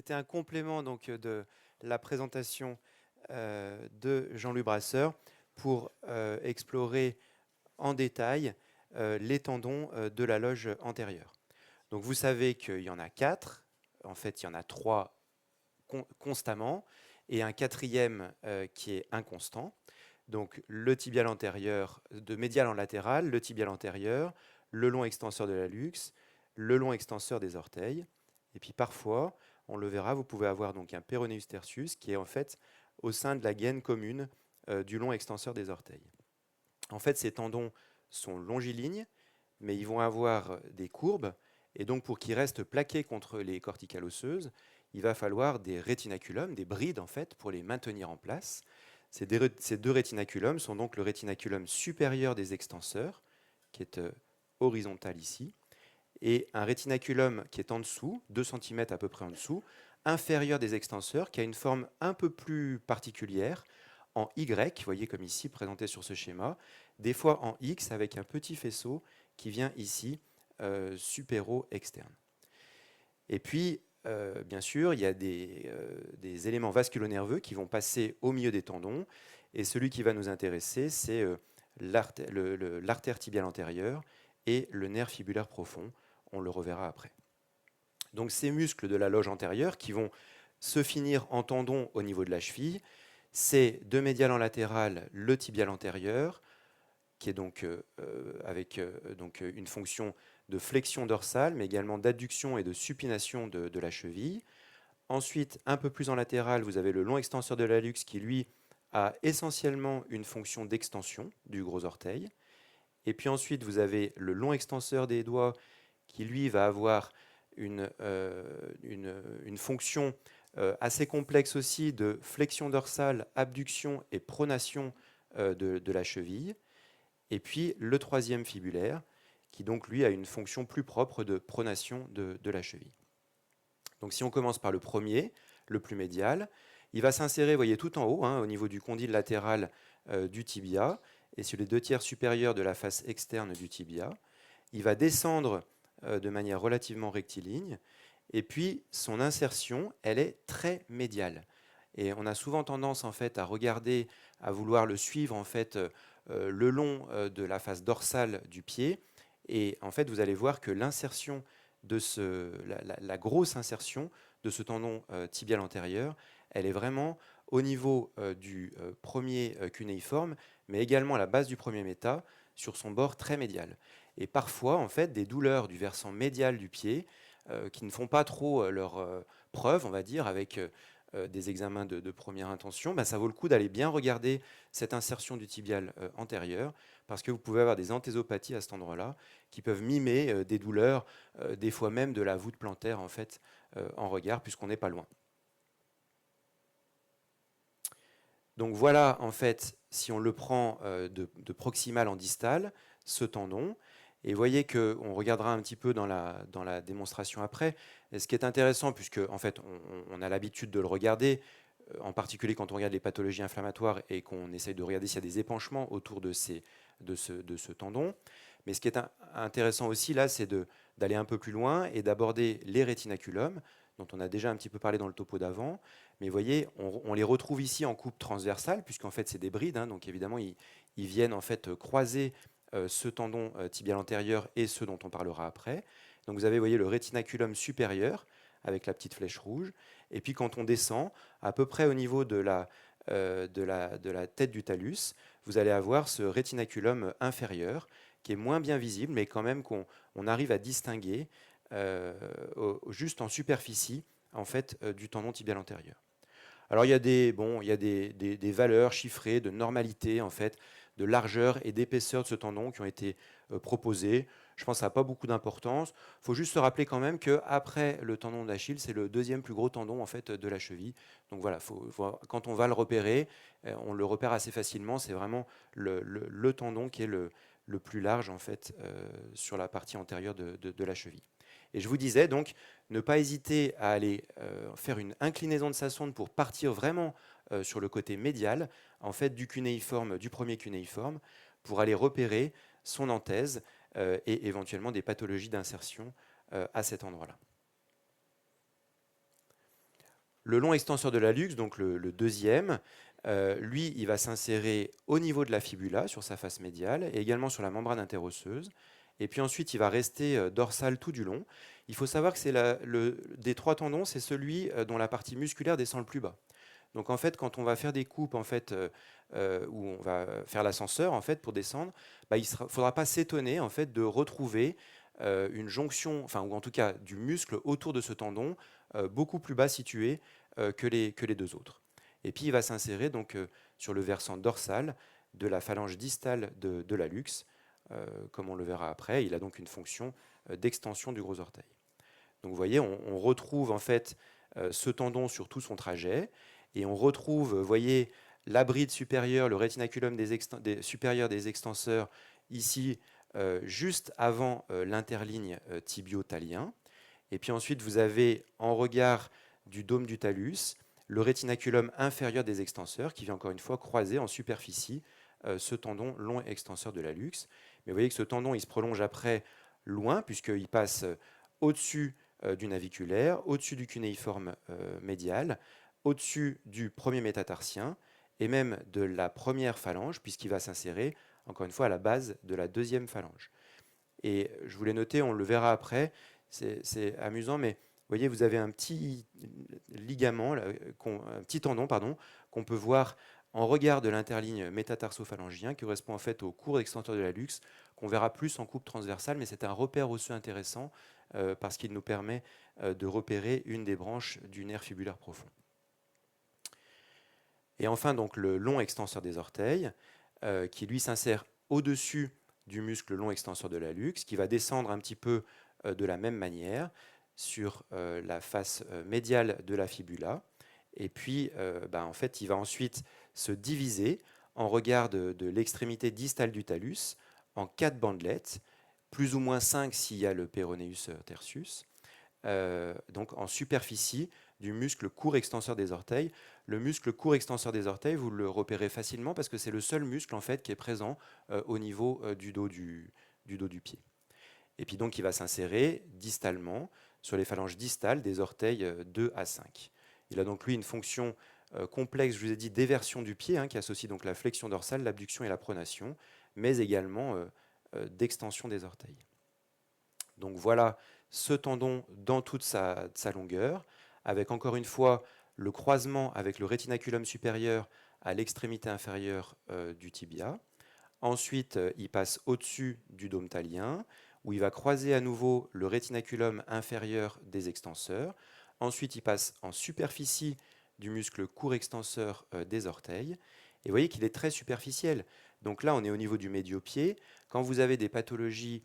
C'était un complément donc, de la présentation de Jean-Louis Brasseur pour explorer en détail les tendons de la loge antérieure. Donc vous savez qu'il y en a 4, en fait il y en a 3 constamment, et un quatrième qui est inconstant. Donc le tibial antérieur, de médial en latéral, le tibial antérieur, le long extenseur de l'hallux, le long extenseur des orteils. Et puis parfois, on le verra, vous pouvez avoir donc un péronéus tertius qui est en fait au sein de la gaine commune du long extenseur des orteils. En fait, ces tendons sont longilignes, mais ils vont avoir des courbes, et donc pour qu'ils restent plaqués contre les corticales osseuses, il va falloir des rétinaculums, des brides en fait, pour les maintenir en place. Ces deux rétinaculums sont donc le rétinaculum supérieur des extenseurs, qui est horizontal ici, et un rétinaculum qui est en dessous, 2 cm à peu près en dessous, inférieur des extenseurs, qui a une forme un peu plus particulière, en Y, vous voyez comme ici présenté sur ce schéma, des fois en X avec un petit faisceau qui vient ici, supéro-externe. Et puis, bien sûr, il y a des éléments vasculonerveux qui vont passer au milieu des tendons, et celui qui va nous intéresser, c'est l'artère tibiale antérieure et le nerf fibulaire profond. On le reverra après. Donc ces muscles de la loge antérieure qui vont se finir en tendon au niveau de la cheville, c'est de médial en latéral le tibial antérieur, qui est donc avec donc, une fonction de flexion dorsale, mais également d'adduction et de supination de la cheville. Ensuite, un peu plus en latéral, vous avez le long extenseur de l'hallux qui, lui, a essentiellement une fonction d'extension du gros orteil. Et puis ensuite, vous avez le long extenseur des doigts qui, lui, va avoir une fonction assez complexe aussi de flexion dorsale, abduction et pronation de la cheville. Et puis le troisième fibulaire, qui donc lui a une fonction plus propre de pronation de la cheville. Donc si on commence par le premier, le plus médial, il va s'insérer, voyez, tout en haut, au niveau du condyle latéral du tibia, et sur les 2/3 supérieurs de la face externe du tibia. Il va descendre de manière relativement rectiligne, et puis son insertion, elle est très médiale. Et on a souvent tendance en fait à regarder, à vouloir le suivre en fait le long de la face dorsale du pied. Et en fait, vous allez voir que l'insertion de la grosse insertion de ce tendon tibial antérieur, elle est vraiment au niveau du premier cunéiforme, mais également à la base du premier méta, sur son bord très médial. Et parfois, en fait, des douleurs du versant médial du pied, qui ne font pas trop leur preuve, on va dire, avec des examens de première intention, ben, ça vaut le coup d'aller bien regarder cette insertion du tibial antérieur, parce que vous pouvez avoir des anthésopathies à cet endroit-là, qui peuvent mimer des douleurs, des fois même de la voûte plantaire en fait, en regard, puisqu'on n'est pas loin. Donc voilà, en fait, si on le prend de proximal en distal, ce tendon, et vous voyez qu'on regardera un petit peu dans la démonstration après. Et ce qui est intéressant, puisque en fait, on a l'habitude de le regarder, en particulier quand on regarde les pathologies inflammatoires et qu'on essaye de regarder s'il y a des épanchements autour de ce tendon. Mais ce qui est intéressant aussi, là, c'est d'aller un peu plus loin et d'aborder les rétinaculums, dont on a déjà un petit peu parlé dans le topo d'avant. Mais vous voyez, on les retrouve ici en coupe transversale, puisqu'en fait, c'est des brides. Donc évidemment, ils viennent en fait croiser ce tendon tibial antérieur et ceux dont on parlera après. Donc vous avez, vous voyez, le rétinaculum supérieur avec la petite flèche rouge. Et puis quand on descend, à peu près au niveau de la tête du talus, vous allez avoir ce rétinaculum inférieur qui est moins bien visible, mais quand même qu'on arrive à distinguer juste en superficie en fait, du tendon tibial antérieur. Alors il y a des valeurs chiffrées de normalité, en fait, de largeur et d'épaisseur de ce tendon qui ont été proposées. Je pense que ça n'a pas beaucoup d'importance. Il faut juste se rappeler quand même qu'après le tendon d'Achille, c'est le deuxième plus gros tendon en fait, de la cheville. Donc voilà, quand on va le repérer, on le repère assez facilement. C'est vraiment le tendon qui est le plus large en fait, sur la partie antérieure de la cheville. Et je vous disais donc, ne pas hésiter à aller faire une inclinaison de sa sonde pour partir vraiment sur le côté médial, en fait, du cunéiforme, du premier cunéiforme, pour aller repérer son anthèse et éventuellement des pathologies d'insertion à cet endroit-là. Le long extenseur de l'hallux, donc le deuxième, lui, il va s'insérer au niveau de la fibula, sur sa face médiale, et également sur la membrane interosseuse. Et puis ensuite, il va rester dorsal tout du long. Il faut savoir que c'est des trois tendons, c'est celui dont la partie musculaire descend le plus bas. Donc en fait, quand on va faire des coupes où on va faire l'ascenseur en fait pour descendre, bah, il ne faudra pas s'étonner en fait de retrouver une jonction, enfin ou en tout cas du muscle autour de ce tendon beaucoup plus bas situé que les deux autres. Et puis il va s'insérer donc sur le versant dorsal de la phalange distale de l'hallux, comme on le verra après. Il a donc une fonction d'extension du gros orteil. Donc vous voyez, on retrouve en fait ce tendon sur tout son trajet et on retrouve, vous voyez, la bride supérieure, le rétinaculum supérieur des extenseurs ici juste avant l'interligne tibio-talien. Et puis ensuite, vous avez en regard du dôme du talus le rétinaculum inférieur des extenseurs qui vient encore une fois croiser en superficie ce tendon long extenseur de l'hallux. Mais vous voyez que ce tendon, il se prolonge après loin puisqu'il passe au-dessus du naviculaire, au-dessus du cunéiforme médial, au-dessus du premier métatarsien et même de la première phalange puisqu'il va s'insérer encore une fois à la base de la deuxième phalange. Et je voulais noter, on le verra après, c'est amusant, mais vous voyez, vous avez un petit ligament, là, un petit tendon, pardon, qu'on peut voir en regard de l'interligne métatarsophalangienne, qui correspond en fait au court extenseur de l'hallux, qu'on verra plus en coupe transversale, mais c'est un repère osseux intéressant parce qu'il nous permet de repérer une des branches du nerf fibulaire profond. Et enfin, donc, le long extenseur des orteils, qui lui s'insère au-dessus du muscle long extenseur de l'hallux, qui va descendre un petit peu de la même manière sur la face médiale de la fibula. Et puis, en fait, il va ensuite se diviser en regard de l'extrémité distale du talus en 4 bandelettes, plus ou moins 5 s'il y a le péronéus tertius, donc en superficie du muscle court extenseur des orteils. Le muscle court extenseur des orteils, vous le repérez facilement parce que c'est le seul muscle en fait qui est présent au niveau du dos du pied. Et puis donc il va s'insérer distalement sur les phalanges distales des orteils 2 à 5. Il a donc lui une fonction complexe, je vous ai dit, d'éversion du pied, qui associe donc la flexion dorsale, l'abduction et la pronation, mais également d'extension des orteils. Donc voilà ce tendon dans toute sa longueur, avec encore une fois le croisement avec le rétinaculum supérieur à l'extrémité inférieure du tibia. Ensuite, il passe au-dessus du dôme talien, où il va croiser à nouveau le rétinaculum inférieur des extenseurs. Ensuite, il passe en superficie du muscle court extenseur des orteils. Et vous voyez qu'il est très superficiel. Donc là, on est au niveau du médio-pied. Quand vous avez des pathologies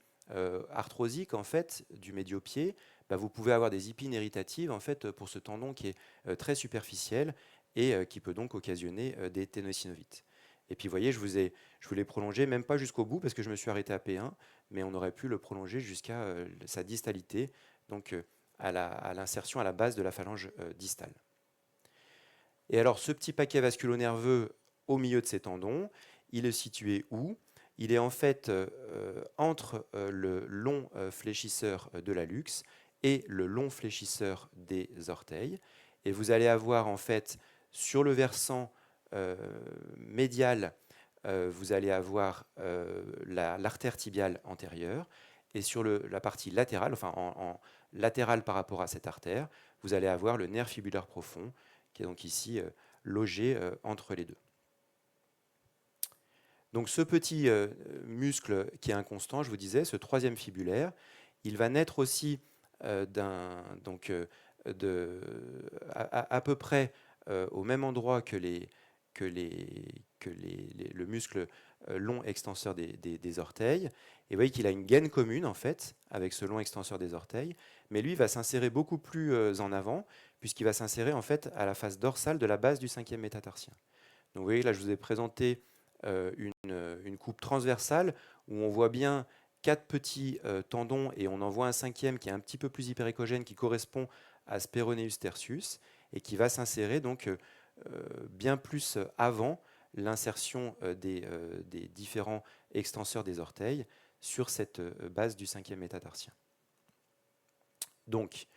arthrosiques en fait, du médio-pied, vous pouvez avoir des épines irritatives en fait, pour ce tendon qui est très superficiel et qui peut donc occasionner des ténosynovites. Et puis, vous voyez, je vous l'ai prolongé, même pas jusqu'au bout, parce que je me suis arrêté à P1, mais on aurait pu le prolonger jusqu'à sa distalité, donc à l'insertion à la base de la phalange distale. Et alors, ce petit paquet vasculo-nerveux au milieu de ces tendons, il est situé où? Il est en fait entre le long fléchisseur de l'hallux et le long fléchisseur des orteils. Et vous allez avoir en fait sur le versant médial, vous allez avoir l'artère tibiale antérieure, et sur la partie latérale, enfin en latérale par rapport à cette artère, vous allez avoir le nerf fibulaire profond, qui est donc ici logé entre les deux. Donc ce petit muscle qui est inconstant, je vous disais, ce troisième fibulaire, il va naître aussi à peu près au même endroit que le muscle long extenseur des orteils. Et vous voyez qu'il a une gaine commune en fait avec ce long extenseur des orteils, mais lui va s'insérer beaucoup plus en avant puisqu'il va s'insérer en fait à la face dorsale de la base du cinquième métatarsien. Donc vous voyez là, je vous ai présenté une coupe transversale où on voit bien 4 petits tendons et on en voit un cinquième qui est un petit peu plus hyperéchogène qui correspond à ce péronéus tertius et qui va s'insérer donc bien plus avant l'insertion des différents extenseurs des orteils sur cette base du cinquième métatarsien. Donc,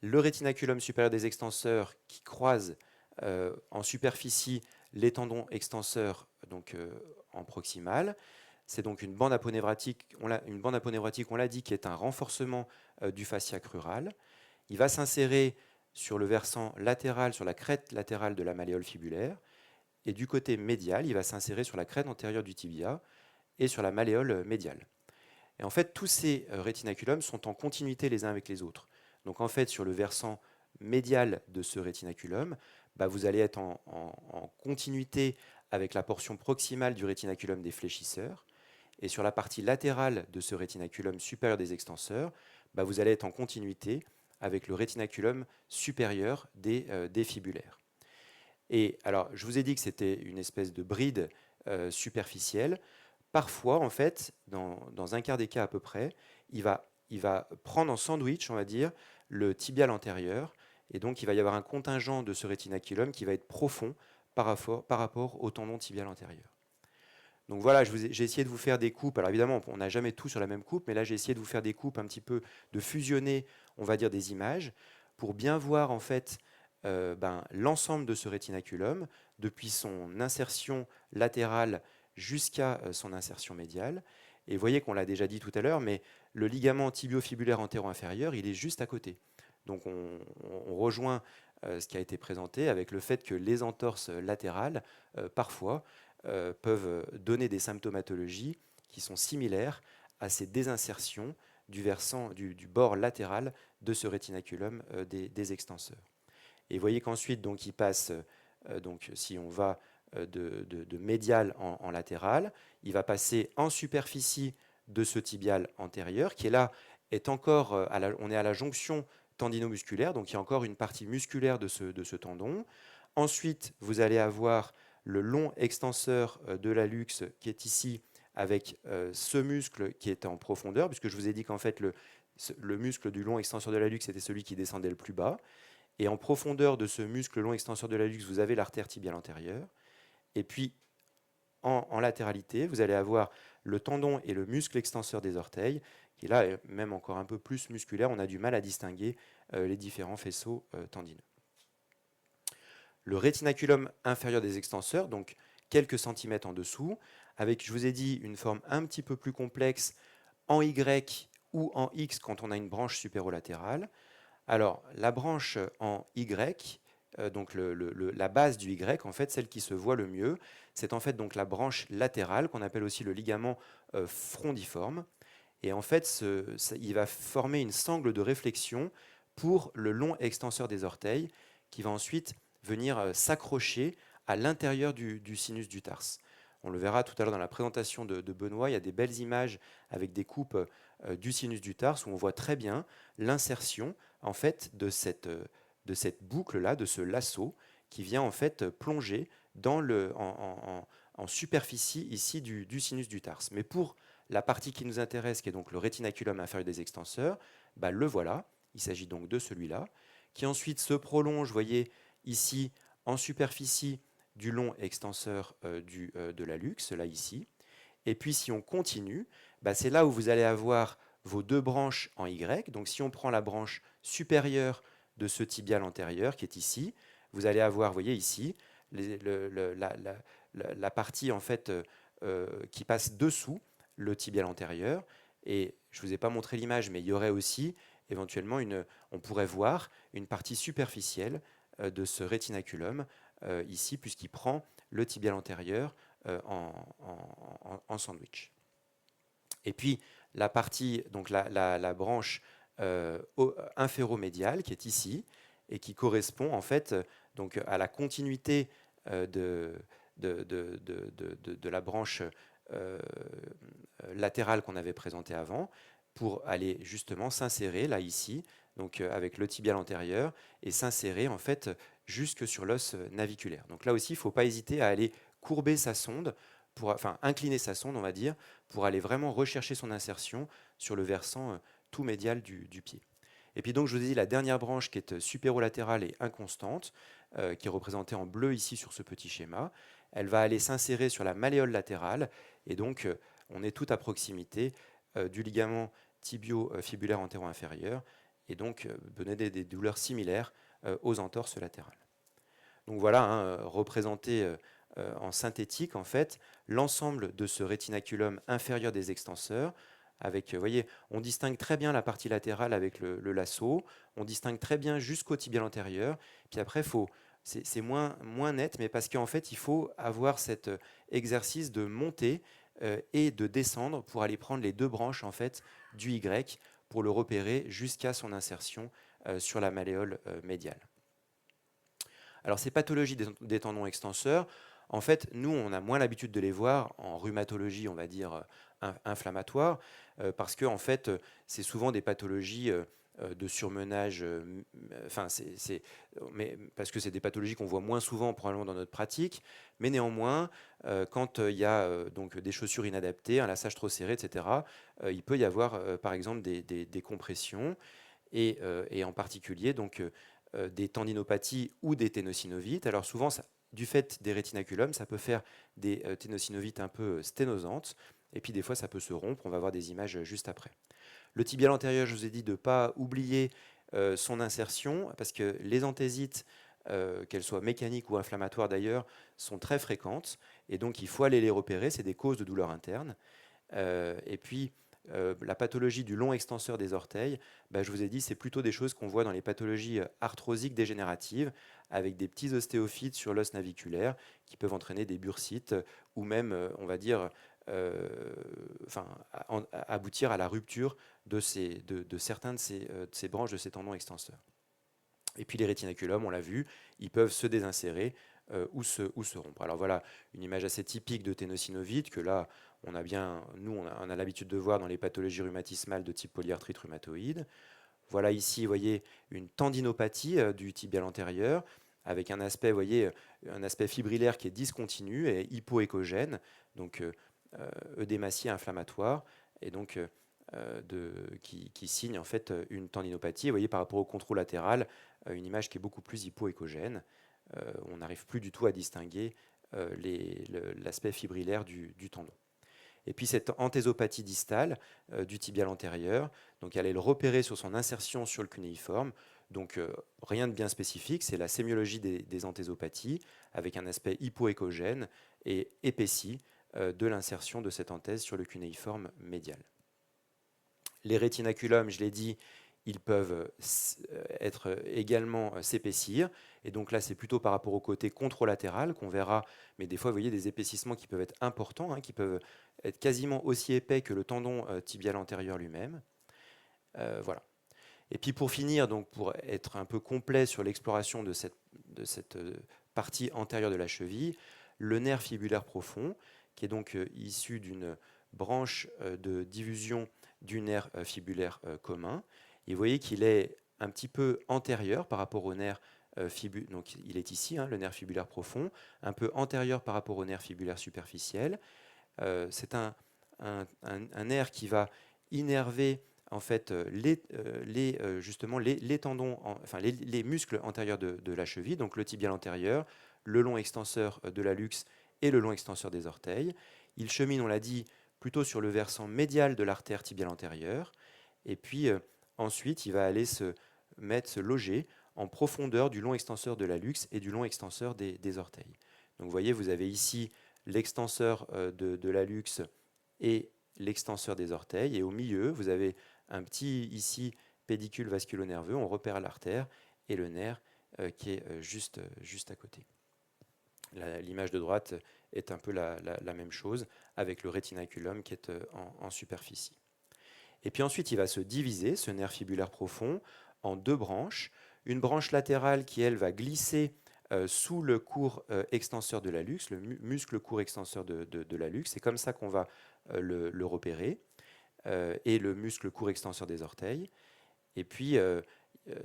le rétinaculum supérieur des extenseurs qui croise en superficie les tendons extenseurs donc, en proximal. C'est donc une bande aponévratique, on l'a dit, qui est un renforcement du fascia crural. Il va s'insérer sur le versant latéral, sur la crête latérale de la malléole fibulaire, et du côté médial, il va s'insérer sur la crête antérieure du tibia et sur la malléole médiale. Et en fait, tous ces rétinaculums sont en continuité les uns avec les autres. Donc en fait, sur le versant médial de ce rétinaculum, vous allez être en continuité avec la portion proximale du rétinaculum des fléchisseurs. Et sur la partie latérale de ce rétinaculum supérieur des extenseurs, vous allez être en continuité avec le rétinaculum supérieur des fibulaires. Et alors, je vous ai dit que c'était une espèce de bride superficielle. Parfois, en fait, dans un quart des cas à peu près, il va prendre en sandwich, on va dire, le tibial antérieur. Et donc, il va y avoir un contingent de ce rétinaculum qui va être profond par rapport au tendon tibial antérieur. Donc voilà, j'ai essayé de vous faire des coupes. Alors évidemment, on n'a jamais tout sur la même coupe, mais là, j'ai essayé de vous faire des coupes un petit peu, de fusionner, on va dire, des images, pour bien voir en fait l'ensemble de ce rétinaculum, depuis son insertion latérale jusqu'à son insertion médiale. Et vous voyez qu'on l'a déjà dit tout à l'heure, mais le ligament tibiofibulaire antéro-inférieur, il est juste à côté. Donc on rejoint ce qui a été présenté avec le fait que les entorses latérales, parfois, peuvent donner des symptomatologies qui sont similaires à ces désinsertions du versant du bord latéral de ce rétinaculum des extenseurs. Et vous voyez qu'ensuite, donc, il passe, donc, si on va de médial en latéral, il va passer en superficie de ce tibial antérieur, qui est là, est encore, on est à la jonction tendinomusculaire, donc il y a encore une partie musculaire de ce tendon. Ensuite, vous allez avoir le long extenseur de l'hallux qui est ici, avec ce muscle qui est en profondeur, puisque je vous ai dit qu'en fait, le muscle du long extenseur de l'hallux était celui qui descendait le plus bas. Et en profondeur de ce muscle long extenseur de l'hallux, vous avez l'artère tibiale antérieure. Et puis, en latéralité, vous allez avoir le tendon et le muscle extenseur des orteils, qui là est même encore un peu plus musculaire. On a du mal à distinguer les différents faisceaux tendineux. Le rétinaculum inférieur des extenseurs, donc quelques centimètres en dessous, avec, je vous ai dit, une forme un petit peu plus complexe en Y ou en X quand on a une branche supérolatérale. Alors, la branche en Y, donc la base du Y, en fait, celle qui se voit le mieux, c'est en fait donc la branche latérale, qu'on appelle aussi le ligament frondiforme. Et en fait, il va former une sangle de réflexion pour le long extenseur des orteils, qui va ensuite venir s'accrocher à l'intérieur du sinus du tarse. On le verra tout à l'heure dans la présentation de Benoît, il y a des belles images avec des coupes du sinus du tarse où on voit très bien l'insertion en fait de cette boucle-là, de ce lasso qui vient en fait plonger en superficie ici du sinus du tarse. Mais pour la partie qui nous intéresse, qui est donc le rétinaculum inférieur des extenseurs, le voilà. Il s'agit donc de celui-là, qui ensuite se prolonge, vous voyez, ici, en superficie du long extenseur de l'hallux, là ici. Et puis si on continue, c'est là où vous allez avoir vos deux branches en Y. Donc si on prend la branche supérieure de ce tibial antérieur qui est ici, vous allez avoir, vous voyez ici, la partie en fait qui passe dessous le tibial antérieur. Et je ne vous ai pas montré l'image, mais il y aurait aussi éventuellement on pourrait voir une partie superficielle de ce rétinaculum ici, puisqu'il prend le tibial antérieur en sandwich. Et puis la partie, donc la branche inféromédiale qui est ici et qui correspond en fait donc à la continuité de la branche latérale qu'on avait présentée avant pour aller justement s'insérer là ici, donc avec le tibial antérieur et s'insérer en fait jusque sur l'os naviculaire. Donc là aussi, il ne faut pas hésiter à aller courber sa sonde, enfin incliner sa sonde, on va dire, pour aller vraiment rechercher son insertion sur le versant tout médial du pied. Et puis donc, je vous ai dit, la dernière branche qui est supérolatérale et inconstante, qui est représentée en bleu ici sur ce petit schéma, elle va aller s'insérer sur la malléole latérale, et donc on est tout à proximité du ligament tibio-fibulaire antéro-inférieur, et donc donner des douleurs similaires aux entorses latérales. Donc voilà, hein, représenté en synthétique, en fait, l'ensemble de ce rétinaculum inférieur des extenseurs. Avec, vous voyez, on distingue très bien la partie latérale avec le lasso, on distingue très bien jusqu'au tibial antérieur, puis après, c'est moins net, mais parce qu'en fait, il faut avoir cet exercice de monter et de descendre pour aller prendre les deux branches en fait, du Y pour le repérer jusqu'à son insertion sur la malléole médiale. Alors ces pathologies des tendons extenseurs, en fait, nous, on a moins l'habitude de les voir en rhumatologie, on va dire, inflammatoire, parce que en fait, c'est souvent des pathologies de surmenage, mais parce que c'est des pathologies qu'on voit moins souvent probablement dans notre pratique, mais néanmoins, quand il y a donc des chaussures inadaptées, un lassage trop serré, etc., il peut y avoir par exemple des compressions, et en particulier donc des tendinopathies ou des ténosynovites. Alors souvent, du fait des rétinaculums, ça peut faire des ténosynovites un peu sténosantes, et puis des fois ça peut se rompre, on va voir des images juste après. Le tibial antérieur, je vous ai dit de ne pas oublier son insertion, parce que les anthésites, qu'elles soient mécaniques ou inflammatoires d'ailleurs, sont très fréquentes, et donc il faut aller les repérer, c'est des causes de douleur interne. Et puis, la pathologie du long extenseur des orteils, je vous ai dit, c'est plutôt des choses qu'on voit dans les pathologies arthrosiques dégénératives, avec des petits ostéophytes sur l'os naviculaire qui peuvent entraîner des bursites ou même, on va dire, aboutir à la rupture de certains de ces branches de ces tendons extenseurs. Et puis les rétinaculums, on l'a vu, ils peuvent se désinsérer ou se rompre. Alors voilà, une image assez typique de ténosynovite que là, on a l'habitude de voir dans les pathologies rhumatismales de type polyarthrite rhumatoïde. Voilà ici, vous voyez, une tendinopathie du tibial antérieur avec un aspect, vous voyez, un aspect fibrillaire qui est discontinu et hypoéchogène, donc œdématie inflammatoire, et donc qui signe en fait une tendinopathie. Vous voyez, par rapport au contrôle latéral, une image qui est beaucoup plus hypoéchogène. On n'arrive plus du tout à distinguer l'aspect fibrillaire du tendon. Et puis cette anthésopathie distale du tibial antérieur, donc elle est le repérer sur son insertion sur le cunéiforme. Donc rien de bien spécifique, c'est la sémiologie des anthésopathies avec un aspect hypoéchogène et épaissi de l'insertion de cette anthèse sur le cunéiforme médial. Les rétinaculums, je l'ai dit, ils peuvent être également s'épaissir. Et donc là, c'est plutôt par rapport au côté contralatéral qu'on verra, mais des fois, vous voyez des épaississements qui peuvent être importants, hein, qui peuvent être quasiment aussi épais que le tendon tibial antérieur lui-même. Voilà. Et puis pour finir, donc pour être un peu complet sur l'exploration de cette partie antérieure de la cheville, le nerf fibulaire profond, qui est donc issu d'une branche de diffusion du nerf fibulaire commun. Et vous voyez qu'il est un petit peu antérieur par rapport au nerf fibulaire, donc il est ici, hein, le nerf fibulaire profond, un peu antérieur par rapport au nerf fibulaire superficiel. C'est un nerf qui va innerver en fait justement les tendons, enfin les muscles antérieurs de la cheville, donc le tibial antérieur, le long extenseur de l'hallux et le long extenseur des orteils. Il chemine, on l'a dit, plutôt sur le versant médial de l'artère tibiale antérieure, et puis ensuite il va aller se loger en profondeur du long extenseur de l'hallux et du long extenseur des orteils. Donc vous voyez, vous avez ici l'extenseur de l'hallux et l'extenseur des orteils, et au milieu, vous avez un petit ici pédicule vasculo-nerveux, on repère l'artère et le nerf qui est juste à côté. L'image de droite est un peu la même chose avec le rétinaculum qui est en superficie. Et puis ensuite, il va se diviser, ce nerf fibulaire profond, en deux branches. Une branche latérale qui, elle, va glisser sous le court extenseur de l'hallux, le muscle court extenseur de l'hallux. C'est comme ça qu'on va le repérer. Et le muscle court extenseur des orteils. Et puis,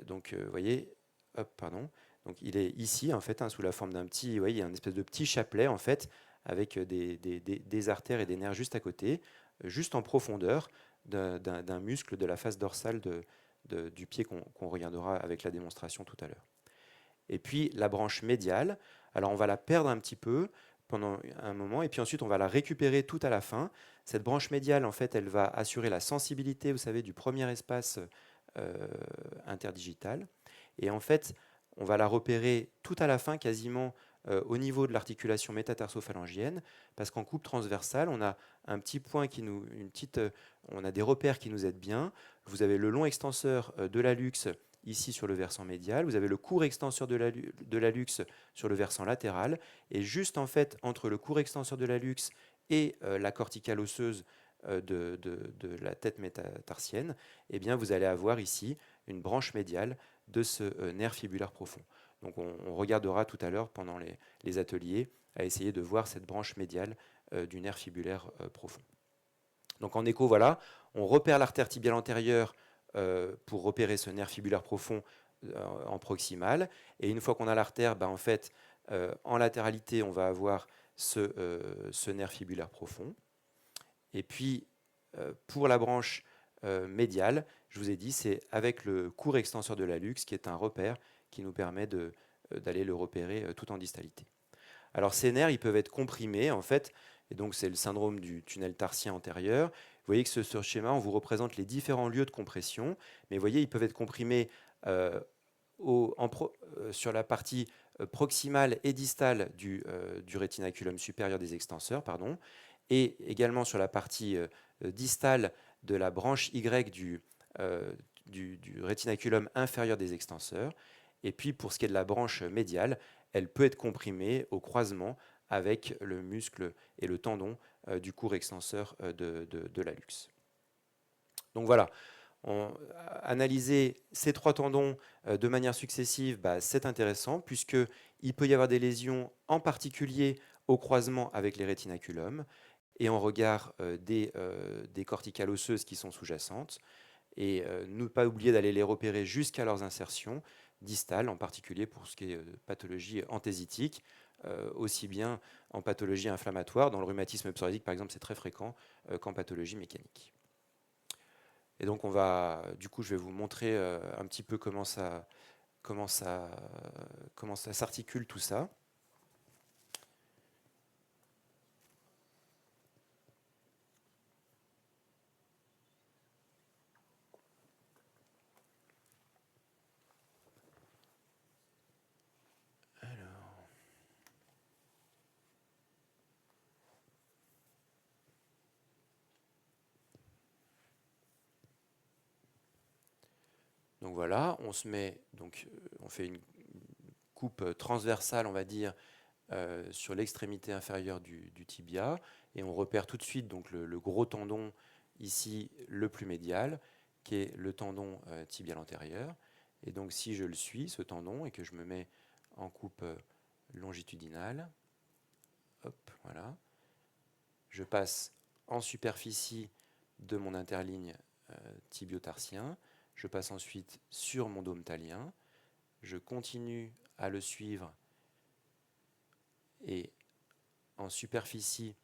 donc, vous voyez, hop, pardon. Donc, il est ici, en fait, hein, sous la forme d'un petit, vous voyez, il y a une espèce de petit chapelet, en fait, avec des artères et des nerfs juste à côté, juste en profondeur d'un muscle de la face dorsale du pied qu'on regardera avec la démonstration tout à l'heure. Et puis, la branche médiale, alors on va la perdre un petit peu pendant un moment, et puis ensuite on va la récupérer tout à la fin. Cette branche médiale, en fait, elle va assurer la sensibilité, vous savez, du premier espace interdigitale. Et en fait, on va la repérer tout à la fin, quasiment au niveau de l'articulation métatarso-phalangienne, parce qu'en coupe transversale, on a un petit point qui nous, on a des repères qui nous aident bien. Vous avez le long extenseur de l'hallux ici sur le versant médial, vous avez le court extenseur de l'hallux sur le versant latéral, et juste en fait entre le court extenseur de l'hallux et la corticale osseuse de la tête métatarsienne, eh bien vous allez avoir ici une branche médiale de ce nerf fibulaire profond. Donc on regardera tout à l'heure pendant les ateliers à essayer de voir cette branche médiale du nerf fibulaire profond. Donc en écho, voilà, on repère l'artère tibiale antérieure pour repérer ce nerf fibulaire profond en proximal. Et une fois qu'on a l'artère, en fait, en latéralité, on va avoir ce nerf fibulaire profond. Et puis, pour la branche médiale, je vous ai dit, c'est avec le court extenseur de l'hallux, qui est un repère qui nous permet d'aller le repérer tout en distalité. Alors ces nerfs, ils peuvent être comprimés, en fait, et donc c'est le syndrome du tunnel tarsien antérieur. Vous voyez que sur ce schéma, on vous représente les différents lieux de compression, mais vous voyez, ils peuvent être comprimés sur la partie proximale et distale du rétinaculum supérieur des extenseurs, pardon, et également sur la partie distale de la branche Y du rétinaculum inférieur des extenseurs. Et puis pour ce qui est de la branche médiale, elle peut être comprimée au croisement avec le muscle et le tendon du court extenseur de l'hallux. Donc voilà, analyser ces trois tendons de manière successive, c'est intéressant puisqu'il peut y avoir des lésions en particulier au croisement avec les rétinaculums et en regard des corticales osseuses qui sont sous-jacentes. Et ne pas oublier d'aller les repérer jusqu'à leurs insertions distales, en particulier pour ce qui est pathologie anthésitique, aussi bien en pathologie inflammatoire, dans le rhumatisme psoriasique par exemple, c'est très fréquent, qu'en pathologie mécanique. Et donc du coup, je vais vous montrer un petit peu comment ça s'articule tout ça. Donc voilà, on fait une coupe transversale, on va dire, sur l'extrémité inférieure du tibia, et on repère tout de suite donc le gros tendon ici, le plus médial, qui est le tendon tibial antérieur. Et donc si je le suis, ce tendon, et que je me mets en coupe longitudinale, hop, voilà, je passe en superficie de mon interligne tibio-tarsien, je passe ensuite sur mon dôme talien, je continue à le suivre et en superficie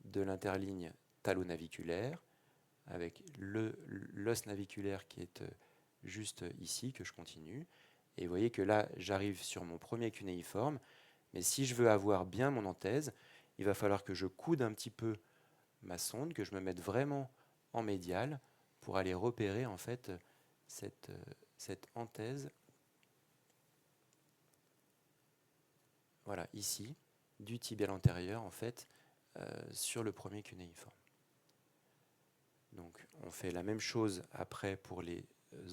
de l'interligne talonaviculaire, avec l'os naviculaire qui est juste ici, que je continue. Et vous voyez que là, j'arrive sur mon premier cunéiforme, mais si je veux avoir bien mon anthèse, il va falloir que je coude un petit peu ma sonde, que je me mette vraiment en médial pour aller repérer en fait cette anthèse, voilà, ici, du tibial antérieur en fait, sur le premier cunéiforme. Donc on fait la même chose après pour les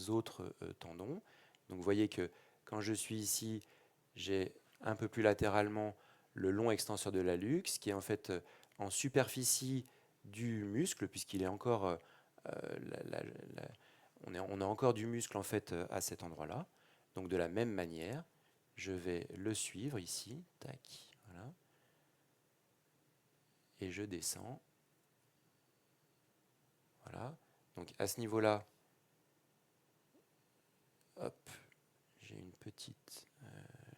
autres tendons. Donc vous voyez que quand je suis ici, j'ai un peu plus latéralement le long extenseur de l'hallux, qui est en fait en superficie du muscle, puisqu'il est encore, on a encore du muscle en fait à cet endroit-là. Donc de la même manière, je vais le suivre ici, tac, voilà, et je descends. Voilà. Donc à ce niveau-là, hop, j'ai une petite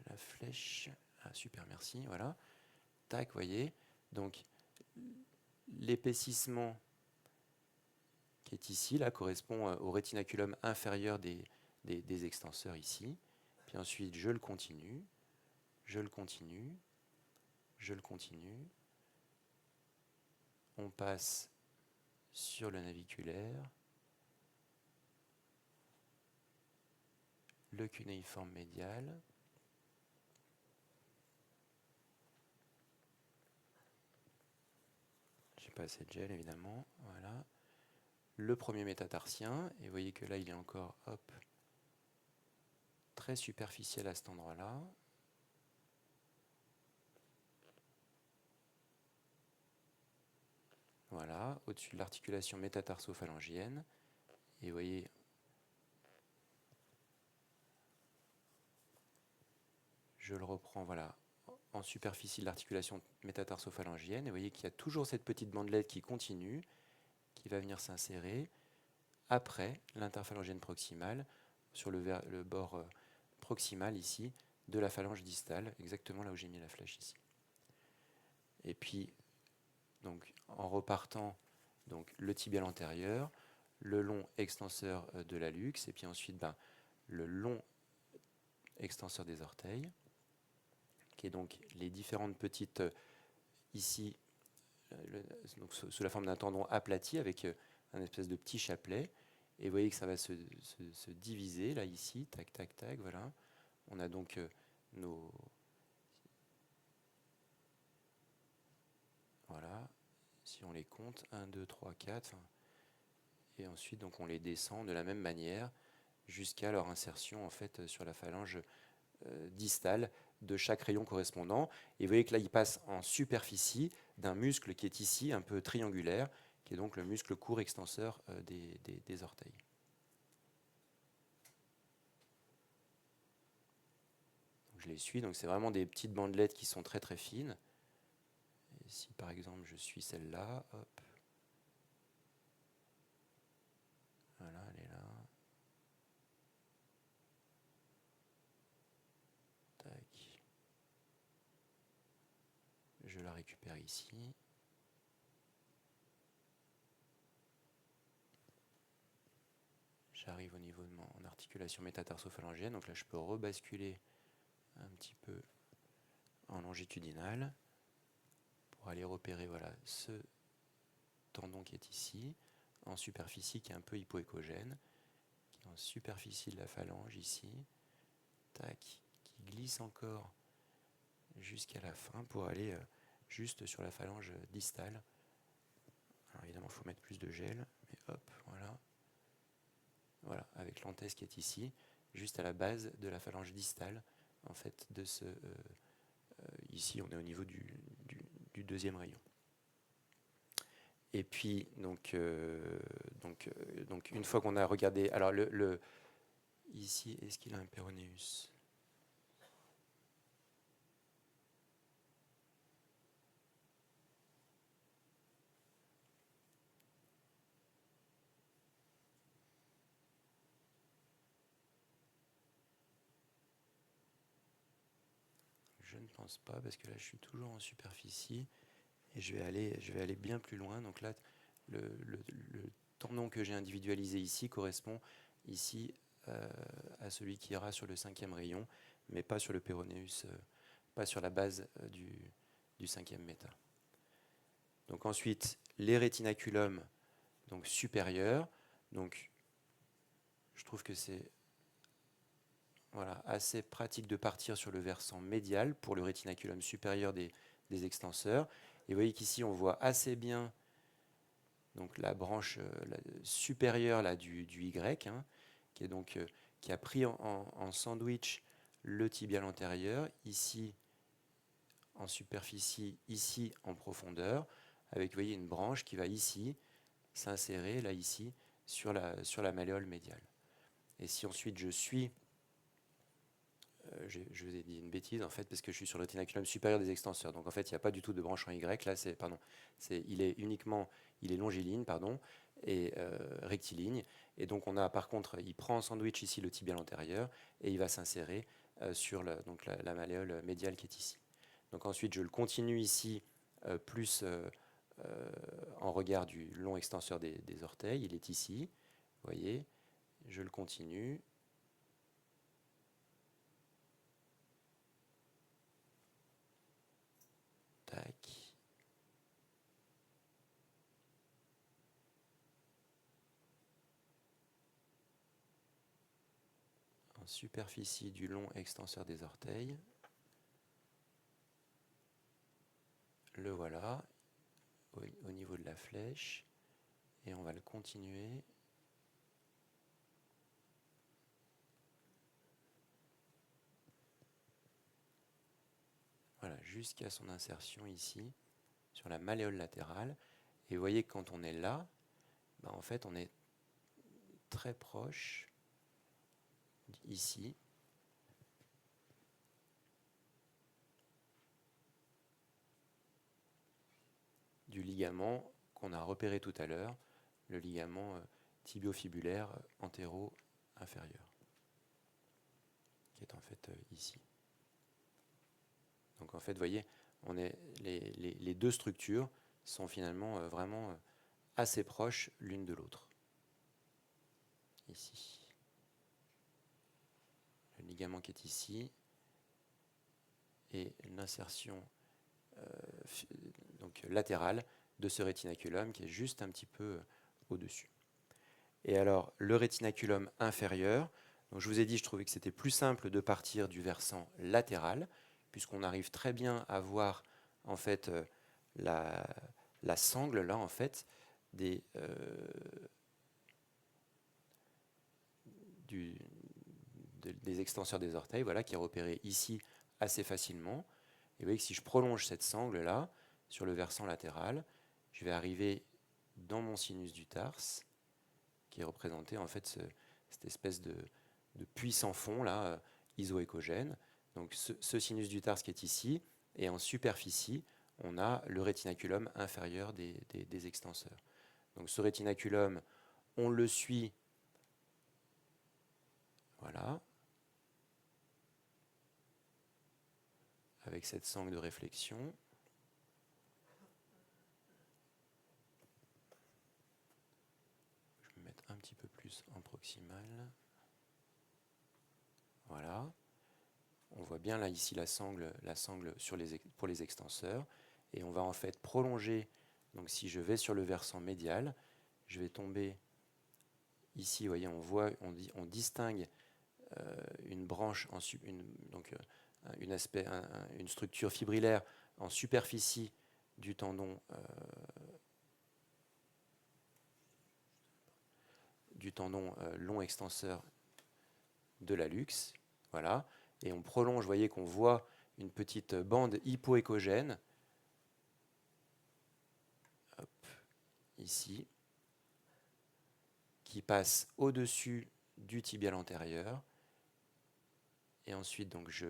la flèche. Ah, super, merci. Voilà. Tac, voyez. Donc l'épaississement qui est ici, là, correspond au rétinaculum inférieur des extenseurs ici. Puis ensuite, je le continue, je le continue, je le continue. On passe sur le naviculaire. le cunéiforme médial. J'ai pas assez de gel évidemment, voilà. Le premier métatarsien, et vous voyez que là il est encore très superficiel à cet endroit-là. Voilà, au-dessus de l'articulation métatarsophalangienne. Et vous voyez, je le reprends, voilà, en superficie de l'articulation métatarsophalangienne. Et vous voyez qu'il y a toujours cette petite bandelette qui continue, qui va venir s'insérer après l'interphalangienne proximale, sur le bord proximal ici, de la phalange distale, exactement là où j'ai mis la flèche ici. Et puis, donc, en repartant, donc, le tibial antérieur, le long extenseur de l'hallux, et puis ensuite le long extenseur des orteils, qui est donc les différentes petites, ici, donc, sous la forme d'un tendon aplati avec un espèce de petit chapelet. Et vous voyez que ça va se diviser, là, ici, tac, tac, tac, voilà. On a donc nos... Voilà, si on les compte, 1, 2, 3, 4, et ensuite donc on les descend de la même manière jusqu'à leur insertion en fait sur la phalange distale de chaque rayon correspondant. Et vous voyez que là, il passe en superficie d'un muscle qui est ici, un peu triangulaire, qui est donc le muscle court extenseur des orteils. Donc, je les suis, donc c'est vraiment des petites bandelettes qui sont très très fines. Et si par exemple je suis celle-là, hop, voilà, elle est là. Tac. Je la récupère ici. J'arrive au niveau de mon articulation métatarsophalangienne, donc là je peux rebasculer un petit peu en longitudinal pour aller repérer voilà, ce tendon qui est ici, en superficie qui est un peu hypoécogène, qui est en superficie de la phalange ici, tac, qui glisse encore jusqu'à la fin pour aller juste sur la phalange distale. Alors évidemment il faut mettre plus de gel, mais hop, voilà. Voilà, avec l'anthèse qui est ici, juste à la base de la phalange distale, en fait, de ce... ici, on est au niveau du deuxième rayon. Et puis, donc une fois qu'on a regardé... Alors, ici, est-ce qu'il a un péronéus ? Je ne pense pas, parce que là, je suis toujours en superficie, et je vais aller bien plus loin. Donc là, le tendon que j'ai individualisé ici correspond ici à celui qui ira sur le 5e rayon, mais pas sur le péronéus, pas sur la base du 5e méta. Donc ensuite, les rétinaculums donc supérieurs. Donc, je trouve que c'est voilà, assez pratique de partir sur le versant médial pour le rétinaculum supérieur des extenseurs. Et vous voyez qu'ici, on voit assez bien donc, la branche supérieure là, du Y, hein, qui, est donc, qui a pris en sandwich le tibial antérieur, ici en superficie, ici en profondeur, avec vous voyez, une branche qui va ici s'insérer, là ici, sur la malléole médiale. Et si ensuite je suis, je vous ai dit une bêtise en fait, parce que je suis sur le rétinaculum supérieur des extenseurs, donc en fait il n'y a pas du tout de branche en Y, là il est longiligne, et rectiligne, et donc on a par contre, il prend en sandwich ici le tibial antérieur, et il va s'insérer sur la malléole médiale qui est ici. Donc ensuite je le continue ici, plus en regard du long extenseur des orteils, il est ici, vous voyez, je le continue. Tac. en superficie du long extenseur des orteils. Le voilà, au niveau de la flèche, et on va le continuer. Voilà, jusqu'à son insertion ici, sur la malléole latérale. Et vous voyez que quand on est là, ben en fait on est très proche, ici, du ligament qu'on a repéré tout à l'heure, le ligament tibiofibulaire antéro-inférieur, qui est en fait ici. Donc en fait, vous voyez, les deux structures sont finalement vraiment assez proches l'une de l'autre. Ici. Le ligament qui est ici et l'insertion donc latérale de ce rétinaculum qui est juste un petit peu au-dessus. Et alors, le rétinaculum inférieur, donc je vous ai dit, je trouvais que c'était plus simple de partir du versant latéral, puisqu'on arrive très bien à voir en fait la sangle là en fait des extenseurs des orteils, voilà, qui est repéré ici assez facilement. Et vous voyez que si je prolonge cette sangle là sur le versant latéral, je vais arriver dans mon sinus du tarse, qui est représenté en fait cette espèce de puits sans fond là, isoécogène. Donc ce sinus du tarse qui est ici, et en superficie, on a le rétinaculum inférieur des extenseurs. Donc ce rétinaculum, on le suit, voilà, avec cette sangle de réflexion. Je vais me mettre un petit peu plus en proximal. Voilà. On voit bien là ici la sangle pour les extenseurs. Et on va en fait prolonger. Donc si je vais sur le versant médial, je vais tomber ici, vous voyez, on distingue une branche, une structure fibrillaire en superficie du tendon long extenseur de l'hallux. Voilà. Et on prolonge, vous voyez qu'on voit une petite bande hypoécogène, ici, qui passe au-dessus du tibial antérieur. Et ensuite, donc, je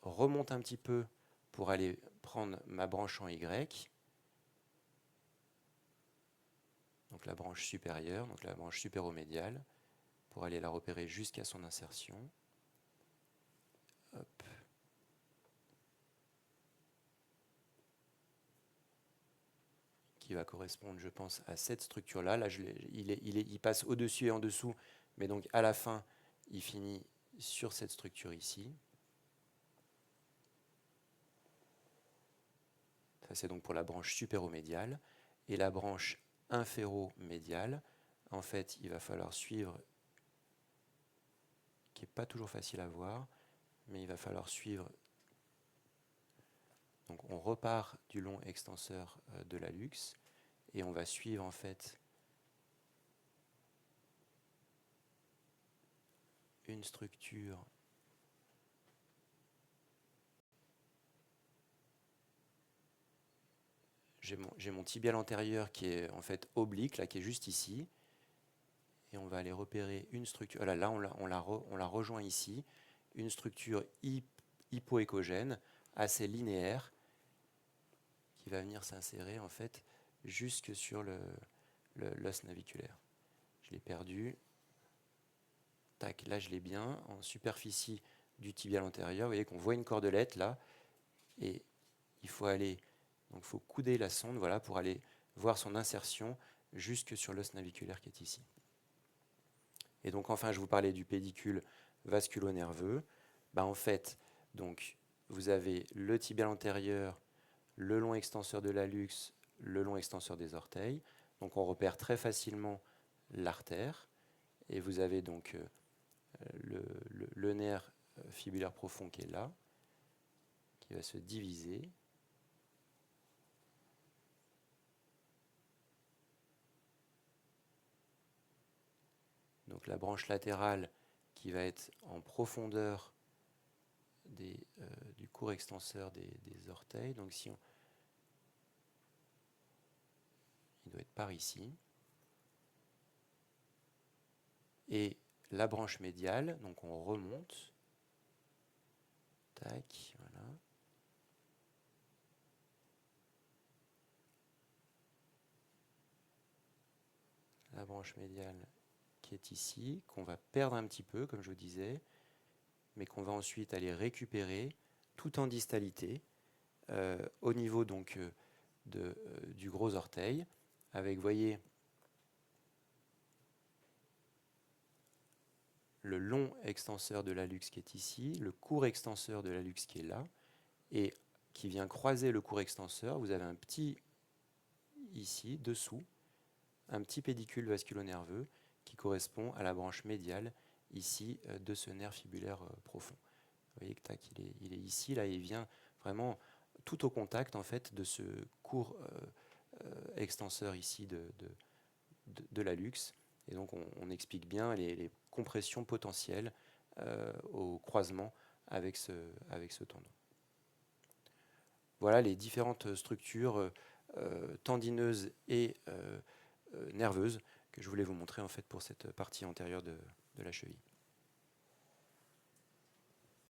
remonte un petit peu pour aller prendre ma branche en Y. Donc la branche supérieure, donc la branche supéromédiale, pour aller la repérer jusqu'à son insertion. Hop. Qui va correspondre, je pense, à cette structure-là. Là, il passe au-dessus et en dessous, mais donc à la fin, il finit sur cette structure ici. Ça, c'est donc pour la branche supéromédiale. Et la branche inféromédiale, en fait, il va falloir suivre, qui n'est pas toujours facile à voir, mais il va falloir suivre. Donc on repart du long extenseur de l'hallux et on va suivre en fait une structure j'ai mon tibial antérieur qui est en fait oblique, là, qui est juste ici, et on va aller repérer une structure. Là on la rejoint ici, une structure hypoécogène, assez linéaire, qui va venir s'insérer en fait jusque sur l'os naviculaire. Je l'ai perdu. Tac, là je l'ai bien, en superficie du tibial antérieur. Vous voyez qu'on voit une cordelette là, et il faut aller, donc il faut couder la sonde, voilà, pour aller voir son insertion jusque sur l'os naviculaire qui est ici. Et donc enfin, je vous parlais du pédicule vasculo-nerveux. En fait, donc vous avez le tibial antérieur, le long extenseur de l'hallux, le long extenseur des orteils. Donc on repère très facilement l'artère. Et vous avez donc le nerf fibulaire profond qui est là, qui va se diviser. Donc la branche latérale qui va être en profondeur du court extenseur des orteils. Donc si on, il doit être par ici. Et la branche médiale, donc on remonte. Tac, voilà. La branche médiale qui est ici, qu'on va perdre un petit peu, comme je vous disais, mais qu'on va ensuite aller récupérer tout en distalité, au niveau donc du gros orteil, avec, vous voyez, le long extenseur de l'hallux qui est ici, le court extenseur de l'hallux qui est là, et qui vient croiser le court extenseur. Vous avez un petit, ici, dessous, un petit pédicule vasculonerveux qui correspond à la branche médiale, ici, de ce nerf fibulaire profond. Vous voyez que tac, il est ici, là, il vient vraiment tout au contact, en fait, de ce court extenseur ici de l'hallux. Et donc, on explique bien les compressions potentielles au croisement avec ce tendon. Voilà les différentes structures tendineuses et nerveuses que je voulais vous montrer en fait pour cette partie antérieure de la cheville.